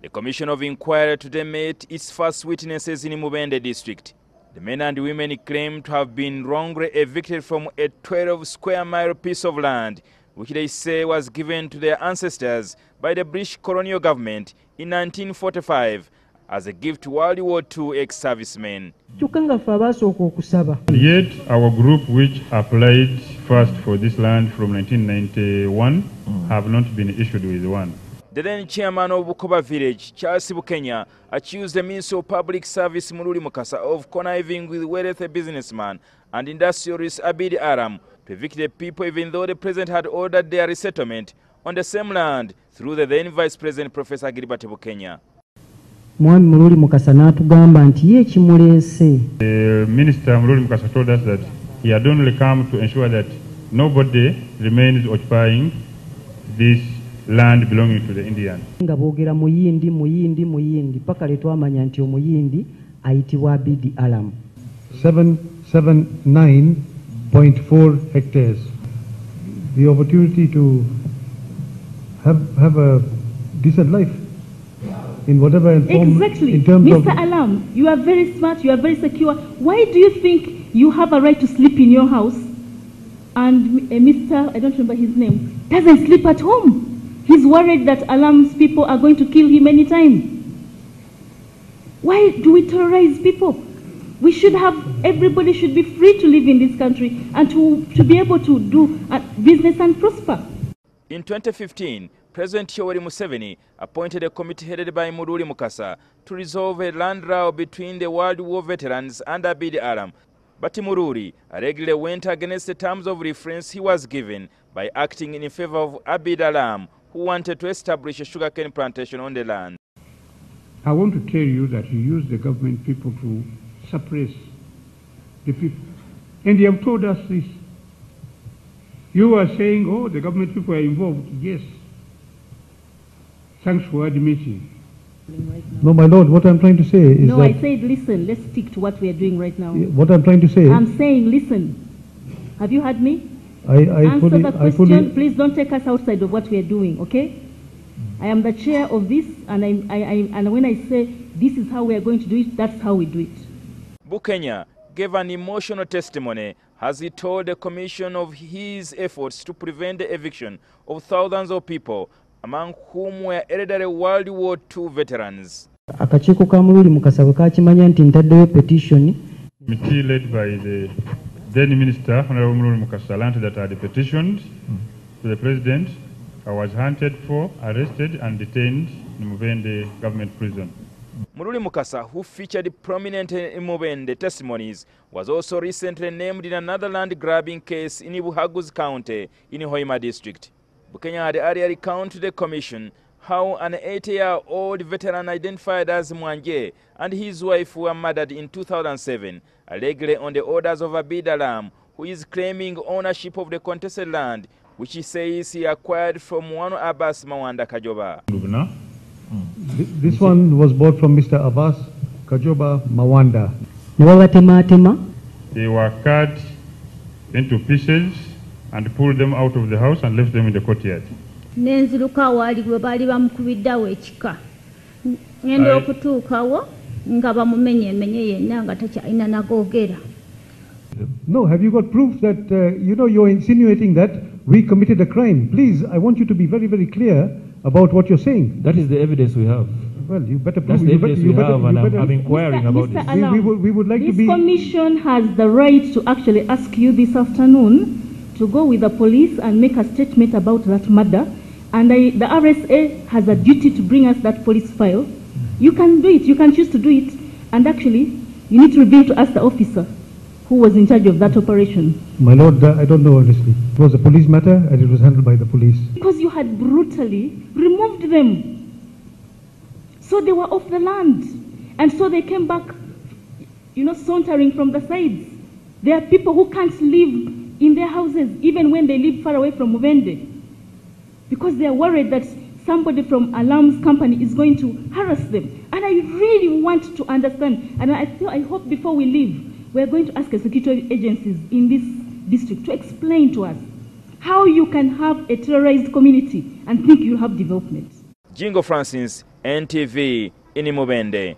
The Commission of Inquiry today met its first witnesses in Mubende district. The men and women claim to have been wrongly evicted from a 12-square-mile piece of land, which they say was given to their ancestors by the British colonial government in 1945 as a gift to World War II ex-servicemen. Yet our group, which applied first for this land from 1991, have not been issued with one. The then chairman of Bukoba village, Charles Bukenya, accused the Minister of Public Service Muruli Mukasa of conniving with wealthy businessman and industrialist Abidi Aram to evict the people, even though the president had ordered their resettlement on the same land through the then Vice President Professor Bukenya. Muruli Mukasa n'atugamba nti ye kimulese. Minister Muruli Mukasa told us that he had only come to ensure that nobody remains occupying this land belonging to the Indians. Nga boogera muyindi paka letu amanya nti omuyindi ayitibwa Abidi Alam. 779.4 hectares. The opportunity to have a decent life in whatever form. Exactly. In terms Mr. Alam, you are very smart, you are very secure. Why do you think you have a right to sleep in your house and Mr. I don't remember his name, doesn't sleep at home? He's worried that Alam's people are going to kill him anytime. Why do we terrorize people? We should have, everybody should be free to live in this country and to be able to do business and prosper. In 2015, President Yoweri Museveni appointed a committee headed by Muruli Mukasa to resolve a land row between the World War veterans and Abidi Aram. But Muruli regularly went against the terms of reference he was given by acting in favor of Abidi Aram, who wanted to establish a sugarcane plantation on the land. I want to tell you that you use the government people to suppress the people. And you have told us this. You are saying, oh, the government people are involved. Yes. Thanks for admitting. No, my lord, what I'm trying to say is no, that... I said listen, let's stick to what we are doing right now. What I'm trying to say... I'm saying listen. Have you heard me? Answer the question. Please don't take us outside of what we are doing, okay? I am the chair of this, and and when I say this is how we are going to do it, that's how we do it. Bukenya gave an emotional testimony as he told the commission of his efforts to prevent the eviction of thousands of people, among whom were elderly World War II veterans. Akakiiko ka Muruli Mukasa bwe kakimanya nti ntaddeyo petition. Committee led by the then Minister Honorable Muruli Mukasa learned that I had petitioned to the President. I was hunted for, arrested and detained in Mubende government prison. Muruli Mukasa, who featured prominent in Mubende testimonies, was also recently named in another land-grabbing case in Buhaguzi County in Hoima district. Bukenya had earlier recounted the commission how an 80-year-old veteran identified as Mwanje and his wife were murdered in 2007, allegedly on the orders of Abidi Alam, who is claiming ownership of the contested land, which he says he acquired from one Abbas Mawanda Kajoba. This one was bought from Mr. Abbas Kajoba Mawanda. They were cut into pieces and pulled them out of the house and left them in the courtyard. No, have you got proof that, you're insinuating that we committed a crime? Please, I want you to be very, very clear about what you're saying. That is the evidence we have. Well, you better prove. That's the evidence we have, and I'm inquiring about this. We would like to be... This commission has the right to actually ask you this afternoon to go with the police and make a statement about that murder. And the RSA has a duty to bring us that police file. You can do it. You can choose to do it. And actually, you need to reveal to us the officer who was in charge of that operation. My lord, I don't know honestly. It was a police matter and it was handled by the police. Because you had brutally removed them. So they were off the land. And so they came back, sauntering from the sides. There are people who can't live in their houses, even when they live far away from Mubende, because they are worried that somebody from Alam's company is going to harass them. And I really want to understand, and I hope before we leave, we're going to ask the security agencies in this district to explain to us how you can have a terrorized community and think you'll have development. Jingo Francis, NTV in Mubende.